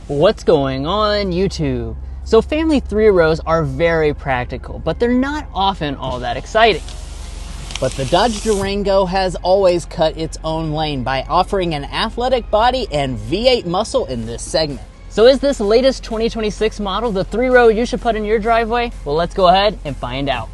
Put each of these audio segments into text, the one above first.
What's going on YouTube? So family three rows are very practical, but they're not often all that exciting. But the Dodge Durango has always cut its own lane by offering an athletic body and V8 muscle in this segment. So is this latest 2026 model the three row you should put in your driveway? Well, let's go ahead and find out.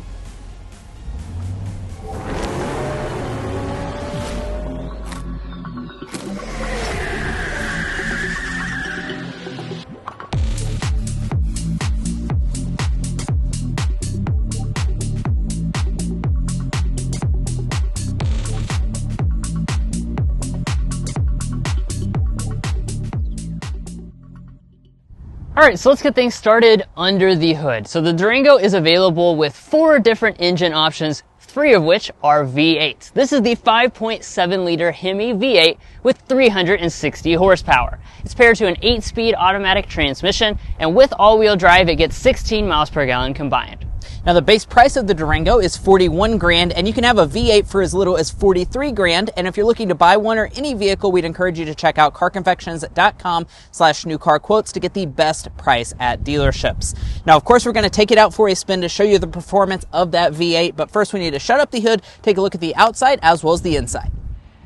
Alright, so let's get things started under the hood. So the Durango is available with 4 different engine options, 3 of which are V8s. This is the 5.7 liter HEMI V8 with 360 horsepower. It's paired to an 8-speed automatic transmission, and with all-wheel drive it gets 16 miles per gallon combined. Now the base price of the Durango is $41 grand, and you can have a V8 for as little as $43 grand. And if you're looking to buy one or any vehicle, we'd encourage you to check out carconfections.com/newcarquotes to get the best price at dealerships. Now, of course, we're going to take it out for a spin to show you the performance of that V8. But first, we need to shut up the hood, take a look at the outside as well as the inside.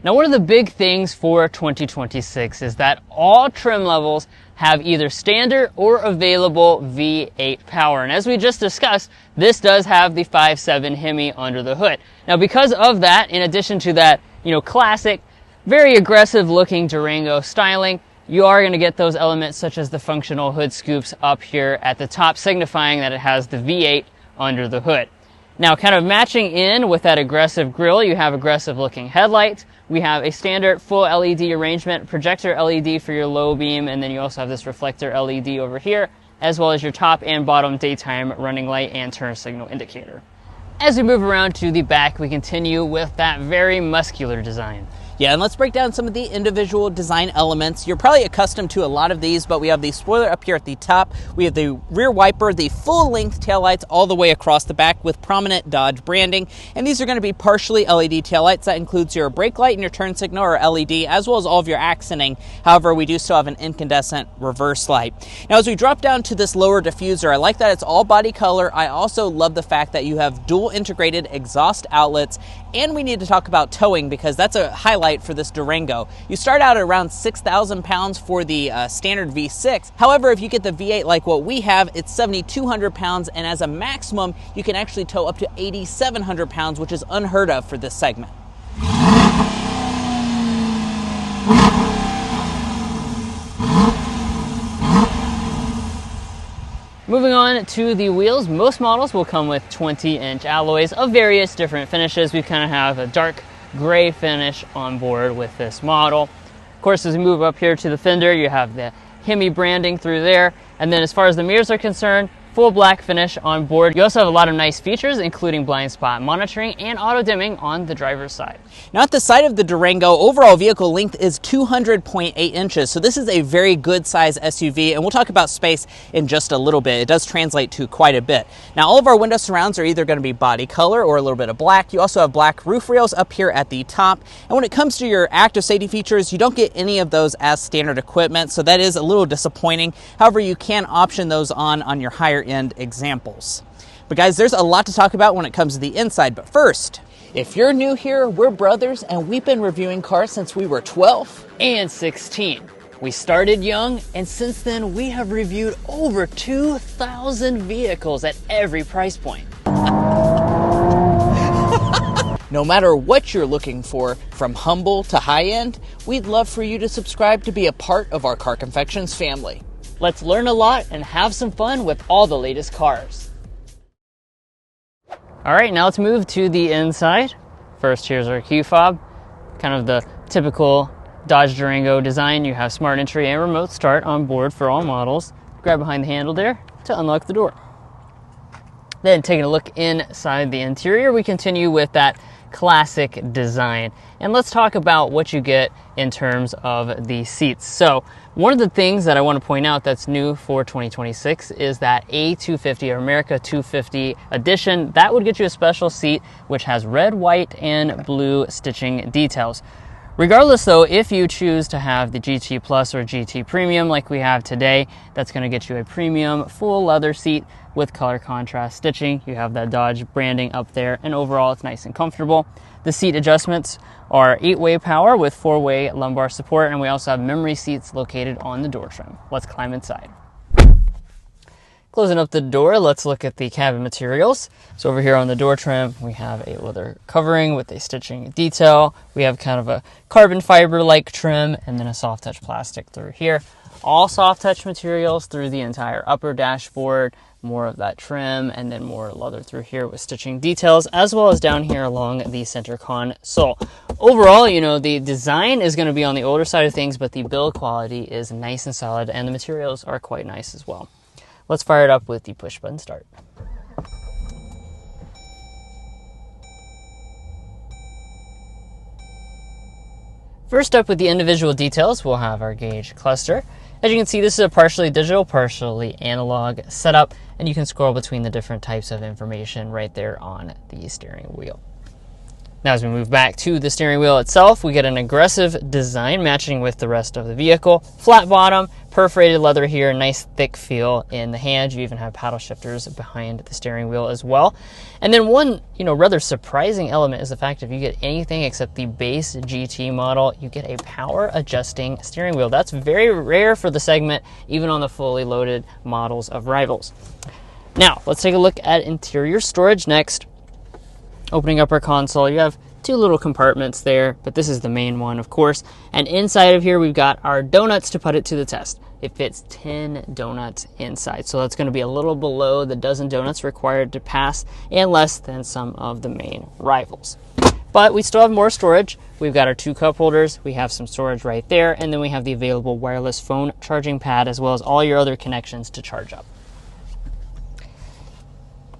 Now, one of the big things for 2026 is that all trim levels have either standard or available V8 power. And as we just discussed, this does have the 5.7 HEMI under the hood. Now, because of that, in addition to that, classic, very aggressive looking Durango styling, you are going to get those elements such as the functional hood scoops up here at the top, signifying that it has the V8 under the hood. Now, kind of matching in with that aggressive grille, you have aggressive looking headlights. We have a standard full LED arrangement, projector LED for your low beam, and then you also have this reflector LED over here, as well as your top and bottom daytime running light and turn signal indicator. As we move around to the back, we continue with that very muscular design. Yeah, and let's break down some of the individual design elements. You're probably accustomed to a lot of these, but we have the spoiler up here at the top. We have the rear wiper, the full-length taillights all the way across the back with prominent Dodge branding. And these are going to be partially LED taillights. That includes your brake light and your turn signal or LED, as well as all of your accenting. However, we do still have an incandescent reverse light. Now, as we drop down to this lower diffuser, I like that it's all body color. I also love the fact that you have dual integrated exhaust outlets. And we need to talk about towing because that's a highlight for this Durango. You start out at around 6,000 pounds for the standard V6. However, if you get the V8 like what we have, it's 7,200 pounds, and as a maximum, you can actually tow up to 8,700 pounds, which is unheard of for this segment. Moving on to the wheels, most models will come with 20-inch alloys of various different finishes. We kind of have a dark gray finish on board with this model. Of course, as we move up here to the fender, you have the HEMI branding through there. And then as far as the mirrors are concerned, full black finish on board. You also have a lot of nice features, including blind spot monitoring and auto dimming on the driver's side. Now at the side of the Durango, overall vehicle length is 200.8 inches. So this is a very good size SUV, and we'll talk about space in just a little bit. It does translate to quite a bit. Now all of our window surrounds are either going to be body color or a little bit of black. You also have black roof rails up here at the top. And when it comes to your active safety features, you don't get any of those as standard equipment. So that is a little disappointing. However, you can option those on your higher end examples. But guys, there's a lot to talk about when it comes to the inside. But first, if you're new here, we're brothers and we've been reviewing cars since we were 12 and 16. We started young, and since then we have reviewed over 2,000 vehicles at every price point. No matter what you're looking for, from humble to high end, we'd love for you to subscribe to be a part of our Car Confections family. Let's learn a lot and have some fun with all the latest cars. All right, now let's move to the inside. First, here's our key fob. Kind of the typical Dodge Durango design. You have smart entry and remote start on board for all models. Grab behind the handle there to unlock the door. Then taking a look inside the interior, we continue with that classic design. And let's talk about what you get in terms of the seats. So one of the things that I want to point out that's new for 2026 is that A250 or America 250 edition. That would get you a special seat which has red, white, and blue stitching details. Regardless though, if you choose to have the GT Plus or GT Premium like we have today, that's going to get you a premium full leather seat with color contrast stitching. You have that Dodge branding up there, and overall it's nice and comfortable. The seat adjustments are 8-way power with 4-way lumbar support, and we also have memory seats located on the door trim. Let's climb inside. Closing up the door, let's look at the cabin materials. So over here on the door trim, we have a leather covering with a stitching detail. We have kind of a carbon fiber-like trim, and then a soft touch plastic through here. All soft touch materials through the entire upper dashboard, more of that trim, and then more leather through here with stitching details, as well as down here along the center console. Overall, you know, the design is going to be on the older side of things, but the build quality is nice and solid, and the materials are quite nice as well. Let's fire it up with the push button start. First up with the individual details, we'll have our gauge cluster. As you can see, this is a partially digital, partially analog setup, and you can scroll between the different types of information right there on the steering wheel. Now as we move back to the steering wheel itself, we get an aggressive design matching with the rest of the vehicle. Flat bottom, perforated leather here, nice thick feel in the hand. You even have paddle shifters behind the steering wheel as well. And then one, rather surprising element is the fact if you get anything except the base GT model, you get a power adjusting steering wheel. That's very rare for the segment, even on the fully loaded models of rivals. Now, let's take a look at interior storage next. Opening up our console, you have two little compartments there, but this is the main one, of course. And inside of here, we've got our donuts to put it to the test. It fits 10 donuts inside, so that's going to be a little below the dozen donuts required to pass and less than some of the main rivals. But we still have more storage. We've got our 2 cup holders, we have some storage right there, and then we have the available wireless phone charging pad as well as all your other connections to charge up.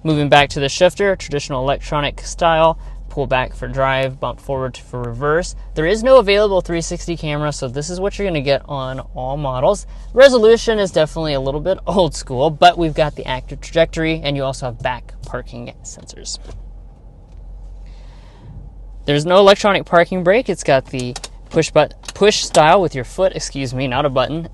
Moving back to the shifter, traditional electronic style, pull back for drive, bump forward for reverse. There is no available 360 camera, so this is what you're going to get on all models. Resolution is definitely a little bit old school, but we've got the active trajectory, and you also have back parking sensors. There's no electronic parking brake. It's got the push style with your foot, not a button.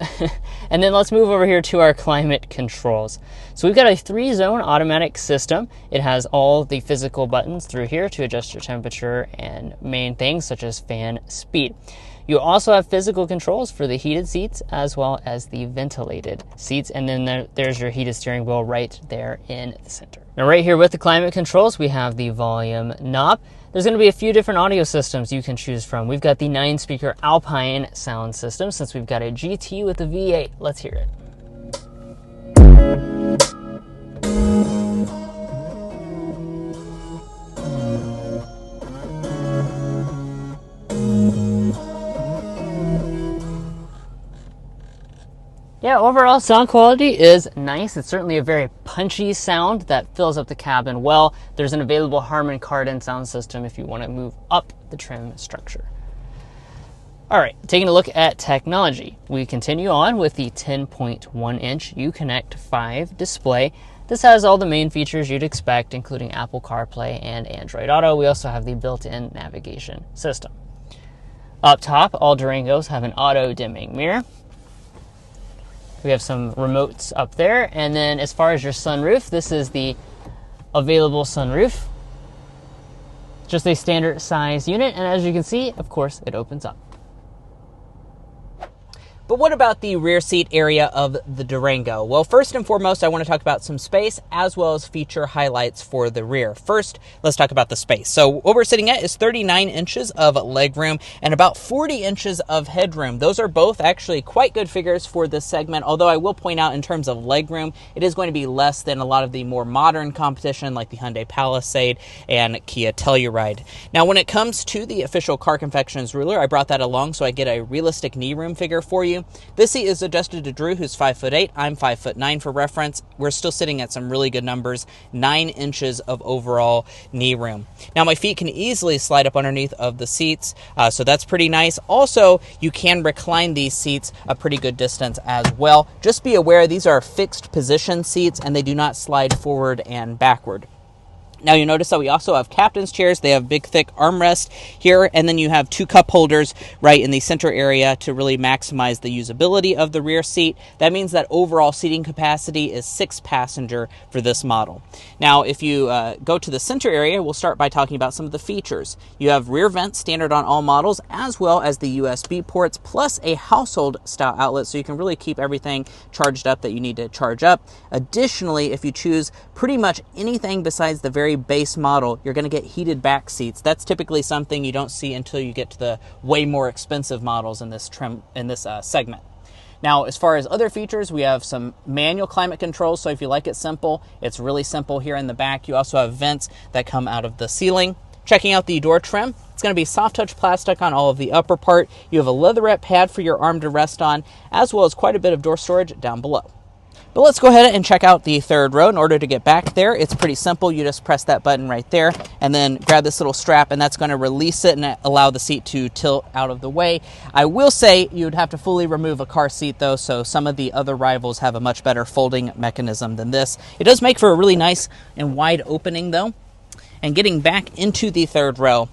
And then let's move over here to our climate controls. So we've got a 3-zone automatic system. It has all the physical buttons through here to adjust your temperature and main things such as fan speed. You also have physical controls for the heated seats as well as the ventilated seats, and then there's your heated steering wheel right there in the center. Now right here with the climate controls, we have the volume knob. There's going to be a few different audio systems you can choose from. We've got the 9-speaker Alpine sound system since we've got a GT with a V8. Let's hear it. Yeah, overall sound quality is nice. It's certainly a very punchy sound that fills up the cabin well. There's an available Harman Kardon sound system if you want to move up the trim structure. All right, taking a look at technology. We continue on with the 10.1-inch Uconnect 5 display. This has all the main features you'd expect, including Apple CarPlay and Android Auto. We also have the built-in navigation system. Up top, all Durangos have an auto-dimming mirror. We have some remotes up there, and then as far as your sunroof, this is the available sunroof. Just a standard size unit, and as you can see, of course, it opens up. But what about the rear seat area of the Durango? Well, first and foremost, I want to talk about some space as well as feature highlights for the rear. First, let's talk about the space. So what we're sitting at is 39 inches of legroom and about 40 inches of headroom. Those are both actually quite good figures for this segment, although I will point out in terms of legroom, it is going to be less than a lot of the more modern competition like the Hyundai Palisade and Kia Telluride. Now, when it comes to the official Car Confections ruler, I brought that along so I get a realistic knee room figure for you. This seat is adjusted to Drew, who's 5'8". I'm 5'9" for reference. We're still sitting at some really good numbers, 9 inches of overall knee room. Now, my feet can easily slide up underneath of the seats, so that's pretty nice. Also, you can recline these seats a pretty good distance as well. Just be aware, these are fixed position seats, and they do not slide forward and backward. Now you notice that we also have captain's chairs. They have big, thick armrest here, and then you have 2 cup holders right in the center area to really maximize the usability of the rear seat. That means that overall seating capacity is 6 passenger for this model. Now, if you go to the center area, we'll start by talking about some of the features. You have rear vents standard on all models, as well as the USB ports, plus a household style outlet, so you can really keep everything charged up that you need to charge up. Additionally, if you choose pretty much anything besides the very base model, you're going to get heated back seats. That's typically something you don't see until you get to the way more expensive models in this segment. Now, as far as other features, we have some manual climate controls. So if you like it simple, it's really simple here in the back. You also have vents that come out of the ceiling. Checking out the door trim, it's going to be soft touch plastic on all of the upper part. You have a leatherette pad for your arm to rest on, as well as quite a bit of door storage down below. But let's go ahead and check out the third row. In order to get back there, it's pretty simple. You just press that button right there and then grab this little strap, and that's going to release it and allow the seat to tilt out of the way. I will say you'd have to fully remove a car seat though, so some of the other rivals have a much better folding mechanism than this. It does make for a really nice and wide opening though. And getting back into the third row,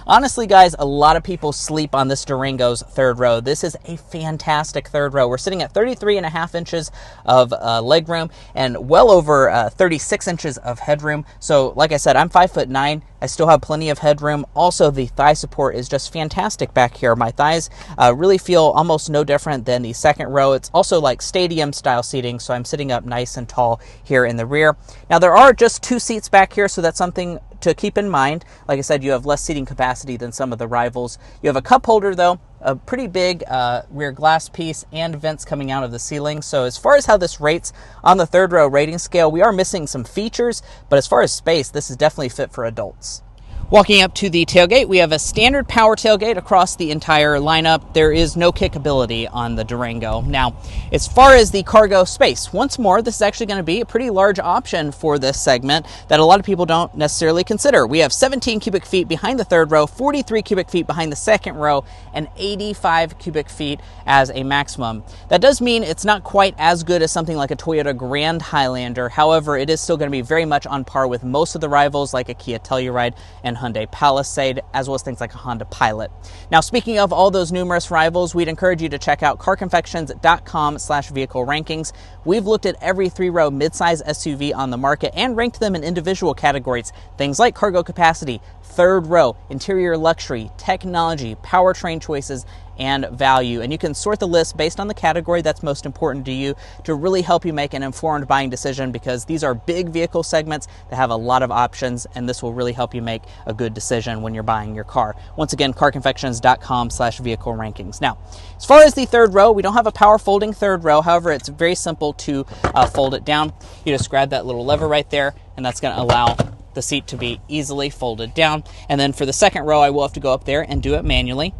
honestly, guys, a lot of people sleep on this Durango's third row. This is a fantastic third row. We're sitting at 33.5 inches of leg room and well over 36 inches of headroom. So, like I said, I'm 5'9". I still have plenty of headroom. Also, the thigh support is just fantastic back here. My thighs really feel almost no different than the second row. It's also like stadium style seating, so I'm sitting up nice and tall here in the rear. Now, there are just 2 seats back here, so that's something to keep in mind. Like I said, you have less seating capacity than some of the rivals. You have a cup holder though, a pretty big rear glass piece, and vents coming out of the ceiling. So as far as how this rates on the third row rating scale, we are missing some features, but as far as space, this is definitely fit for adults. Walking up to the tailgate, we have a standard power tailgate across the entire lineup. There is no kickability on the Durango. Now, as far as the cargo space, once more, this is actually going to be a pretty large option for this segment that a lot of people don't necessarily consider. We have 17 cubic feet behind the third row, 43 cubic feet behind the second row, and 85 cubic feet as a maximum. That does mean it's not quite as good as something like a Toyota Grand Highlander. However, it is still going to be very much on par with most of the rivals like a Kia Telluride and Hyundai Palisade, as well as things like a Honda Pilot. Now, speaking of all those numerous rivals, we'd encourage you to check out carconfections.com/vehicle rankings. We've looked at every 3-row midsize SUV on the market and ranked them in individual categories, things like cargo capacity, third row, interior luxury, technology, powertrain choices, and value. And you can sort the list based on the category that's most important to you to really help you make an informed buying decision, because these are big vehicle segments that have a lot of options, and this will really help you make a good decision when you're buying your car. Once again, carconfections.com/vehicle rankings. Now, as far as the third row, we don't have a power folding third row. However, it's very simple to fold it down. You just grab that little lever right there, and that's going to allow the seat to be easily folded down. And then for the second row, I will have to go up there and do it manually.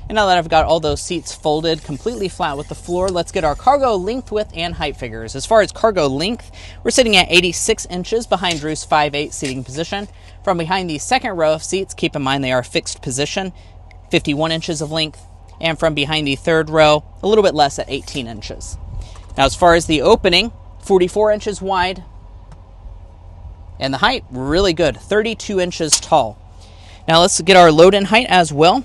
And now that I've got all those seats folded completely flat with the floor, let's get our cargo length, width, and height figures. As far as cargo length, we're sitting at 86 inches behind Drew's 5'8" seating position. From behind the second row of seats, keep in mind they are fixed position, 51 inches of length. And from behind the third row, a little bit less at 18 inches. Now, as far as the opening, 44 inches wide. And the height, really good, 32 inches tall. Now let's get our load-in height as well.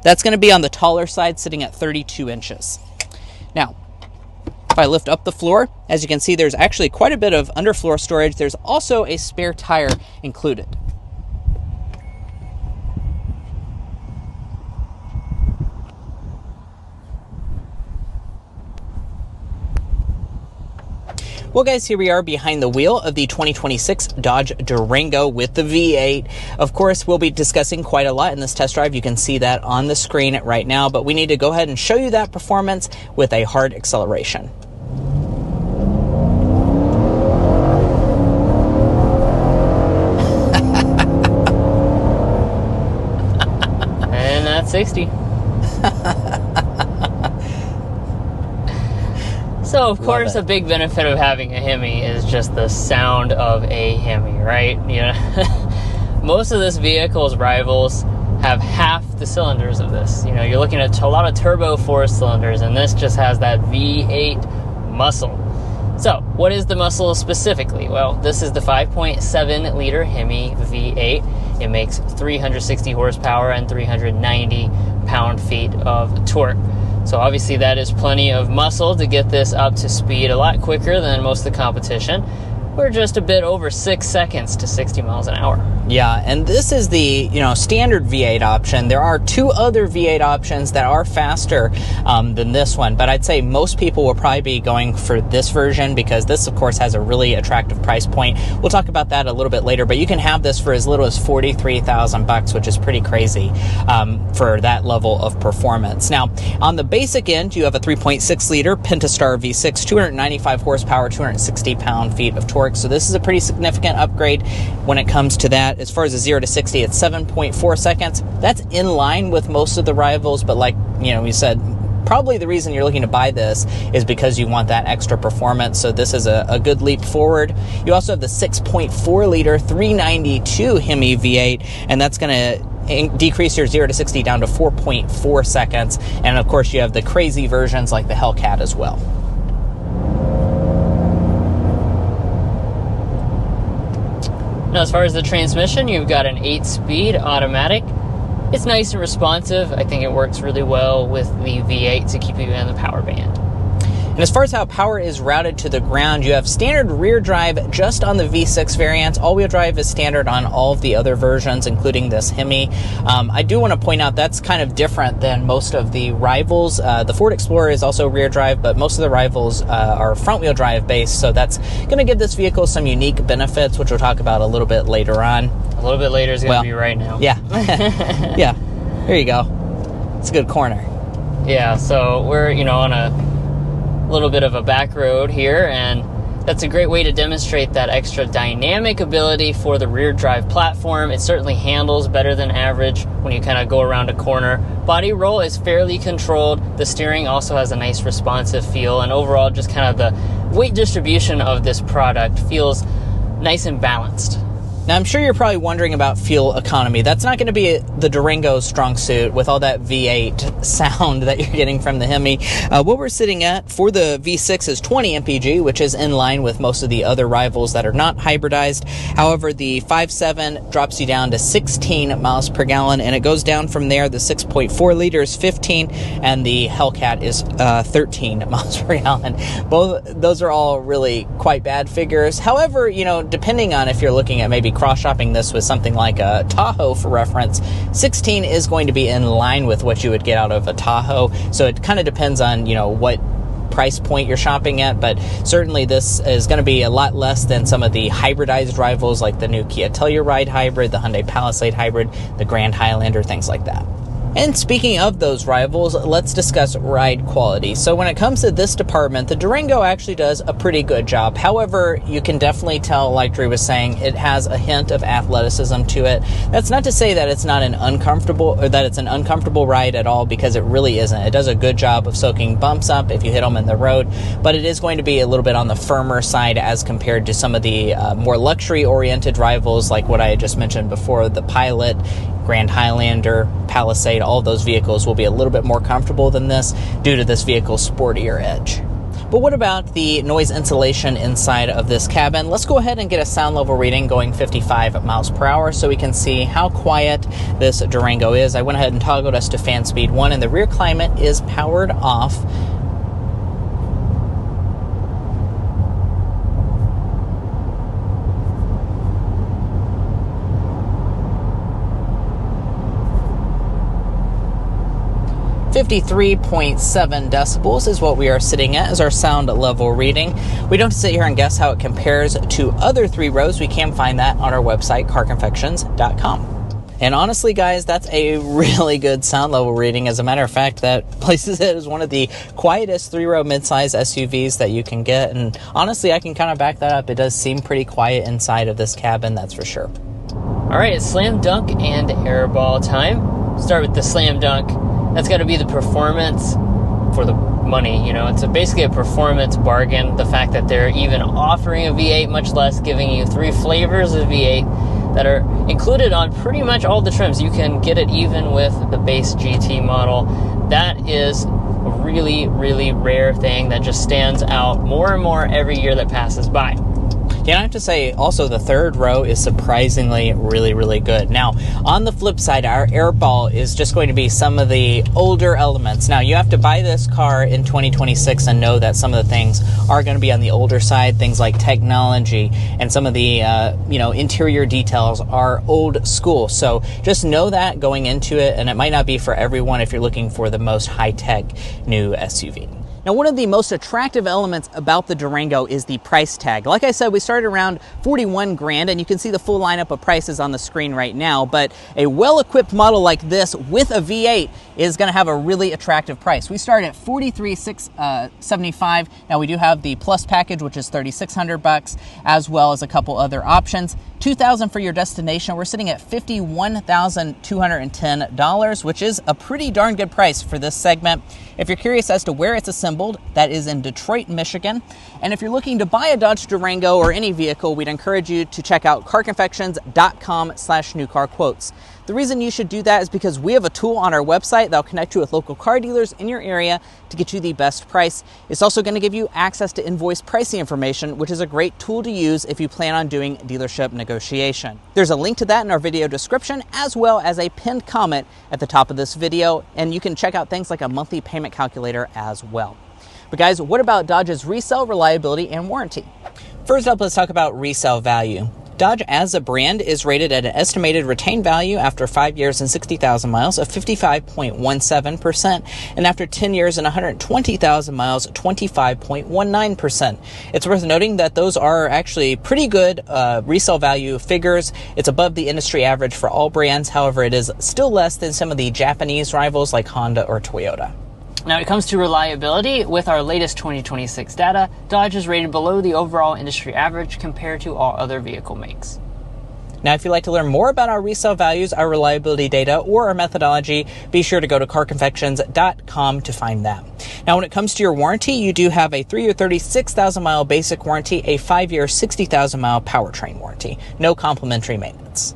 That's going to be on the taller side, sitting at 32 inches. Now, if I lift up the floor, as you can see, there's actually quite a bit of underfloor storage. There's also a spare tire included. Well, guys, here we are behind the wheel of the 2026 Dodge Durango with the V8. Of course, we'll be discussing quite a lot in this test drive. You can see that on the screen right now, but we need to go ahead and show you that performance with a hard acceleration. And that's 60. So, of course, a big benefit of having a HEMI is just the sound of a HEMI, right? You know, most of this vehicle's rivals have half the cylinders of this. You know, you're looking at a lot of turbo 4 cylinders, and this just has that V8 muscle. So, what is the muscle specifically? Well, this is the 5.7 liter HEMI V8. It makes 360 horsepower and 390 pound-feet of torque. So obviously that is plenty of muscle to get this up to speed a lot quicker than most of the competition. We're just a bit over 6 seconds to 60 miles an hour. Yeah, and this is the, standard V8 option. There are 2 other V8 options that are faster than this one, but I'd say most people will probably be going for this version because this, of course, has a really attractive price point. We'll talk about that a little bit later, but you can have this for as little as $43,000, which is pretty crazy for that level of performance. Now, on the basic end, you have a 3.6 liter Pentastar V6, 295 horsepower, 260 pound-feet of torque. So this is a pretty significant upgrade when it comes to that. As far as a 0 to 60, it's 7.4 seconds. That's in line with most of the rivals, but like, we said, probably the reason you're looking to buy this is because you want that extra performance. So this is a good leap forward. You also have the 6.4 liter 392 HEMI V8, and that's going to decrease your 0 to 60 down to 4.4 seconds. And of course, you have the crazy versions like the Hellcat as well. Now, as far as the transmission, you've got an 8-speed automatic. It's nice and responsive. I think it works really well with the V8 to keep you in the power band. And as far as how power is routed to the ground, you have standard rear drive just on the V6 variant. All-wheel drive is standard on all of the other versions, including this HEMI. I do want to point out that's kind of different than most of the rivals. The Ford Explorer is also rear drive, but most of the rivals are front-wheel drive based, so that's going to give this vehicle some unique benefits, which we'll talk about a little bit later on. A little bit later is going to be right now. Yeah. Yeah. There you go. It's a good corner. Yeah, so we're, on a little bit of a back road here, and that's a great way to demonstrate that extra dynamic ability for the rear drive platform. It certainly handles better than average when you kind of go around a corner. Body roll is fairly controlled. The steering also has a nice responsive feel, and overall just kind of the weight distribution of this product feels nice and balanced. Now, I'm sure you're probably wondering about fuel economy. That's not going to be the Durango's strong suit with all that V8 sound that you're getting from the HEMI. What we're sitting at for the V6 is 20 mpg, which is in line with most of the other rivals that are not hybridized. However, the 5.7 drops you down to 16 miles per gallon, and it goes down from there. The 6.4 liter is 15, and the Hellcat is 13 miles per gallon. Both those are all really quite bad figures. However, depending on if you're looking at maybe cross-shopping this with something like a Tahoe for reference, 16 is going to be in line with what you would get out of a Tahoe. So it kind of depends on, what price point you're shopping at, but certainly this is going to be a lot less than some of the hybridized rivals like the new Kia Telluride hybrid, the Hyundai Palisade hybrid, the Grand Highlander, things like that. And speaking of those rivals, let's discuss ride quality. So when it comes to this department, the Durango actually does a pretty good job. However, you can definitely tell, like Drew was saying, it has a hint of athleticism to it. That's not to say that it's not an uncomfortable ride at all, because it really isn't. It does a good job of soaking bumps up if you hit them in the road, but it is going to be a little bit on the firmer side as compared to some of the more luxury-oriented rivals, like what I had just mentioned before, the Pilot, Grand Highlander, Palisade. All of those vehicles will be a little bit more comfortable than this due to this vehicle's sportier edge. But what about the noise insulation inside of this cabin? Let's go ahead and get a sound level reading going 55 miles per hour so we can see how quiet this Durango is. I went ahead and toggled us to fan speed 1, and the rear climate is powered off. .7 decibels is what we are sitting at as our sound level reading. We don't sit here and guess how it compares to other 3 rows. We can find that on our website, carconfections.com. And honestly, guys, that's a really good sound level reading. As a matter of fact, that places it as one of the quietest 3-row midsize SUVs that you can get. And honestly, I can kind of back that up. It does seem pretty quiet inside of this cabin, that's for sure. All right, it's slam dunk and airball time. Start with the slam dunk. That's got to be the performance for the money. It's basically a performance bargain. The fact that they're even offering a V8, much less giving you 3 flavors of V8, that are included on pretty much all the trims. You can get it even with the base GT model. That is a really, really rare thing that just stands out more and more every year that passes by. Yeah, I have to say, also, the third row is surprisingly really, really good. Now, on the flip side, our airball is just going to be some of the older elements. Now, you have to buy this car in 2026 and know that some of the things are going to be on the older side. Things like technology and some of the, interior details are old school. So just know that going into it, and it might not be for everyone if you're looking for the most high-tech new SUV. Now, one of the most attractive elements about the Durango is the price tag. Like I said, we started around 41 grand, and you can see the full lineup of prices on the screen right now, but a well-equipped model like this with a V8 is going to have a really attractive price. We start at $43,675. Now, we do have the Plus package, which is $3,600, as well as a couple other options. $2,000 for your destination. We're sitting at $51,210, which is a pretty darn good price for this segment. If you're curious as to where it's assembled, that is in Detroit, Michigan. And if you're looking to buy a Dodge Durango or any vehicle, we'd encourage you to check out carconfections.com/newcarquotes. The reason you should do that is because we have a tool on our website that'll connect you with local car dealers in your area to get you the best price. It's also going to give you access to invoice pricing information, which is a great tool to use if you plan on doing dealership negotiation. There's a link to that in our video description, as well as a pinned comment at the top of this video, and you can check out things like a monthly payment calculator as well. But guys, what about Dodge's resale, reliability, and warranty? First up, let's talk about resale value. Dodge as a brand is rated at an estimated retained value after 5 years and 60,000 miles of 55.17%, and after 10 years and 120,000 miles, 25.19%. It's worth noting that those are actually pretty good resale value figures. It's above the industry average for all brands. However, it is still less than some of the Japanese rivals like Honda or Toyota. Now, when it comes to reliability, with our latest 2026 data, Dodge is rated below the overall industry average compared to all other vehicle makes. Now, if you'd like to learn more about our resale values, our reliability data, or our methodology, be sure to go to carconfections.com to find that. Now, when it comes to your warranty, you do have a 3-year 36,000 mile basic warranty, a 5-year 60,000 mile powertrain warranty. No complimentary maintenance.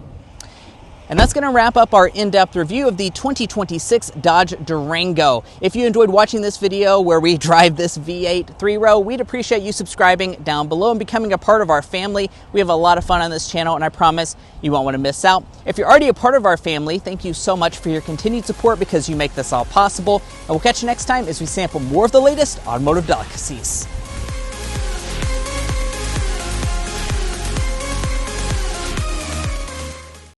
And that's going to wrap up our in-depth review of the 2026 Dodge Durango. If you enjoyed watching this video where we drive this V8 3-row, we'd appreciate you subscribing down below and becoming a part of our family. We have a lot of fun on this channel, and I promise you won't want to miss out. If you're already a part of our family, thank you so much for your continued support because you make this all possible. And we'll catch you next time as we sample more of the latest automotive delicacies.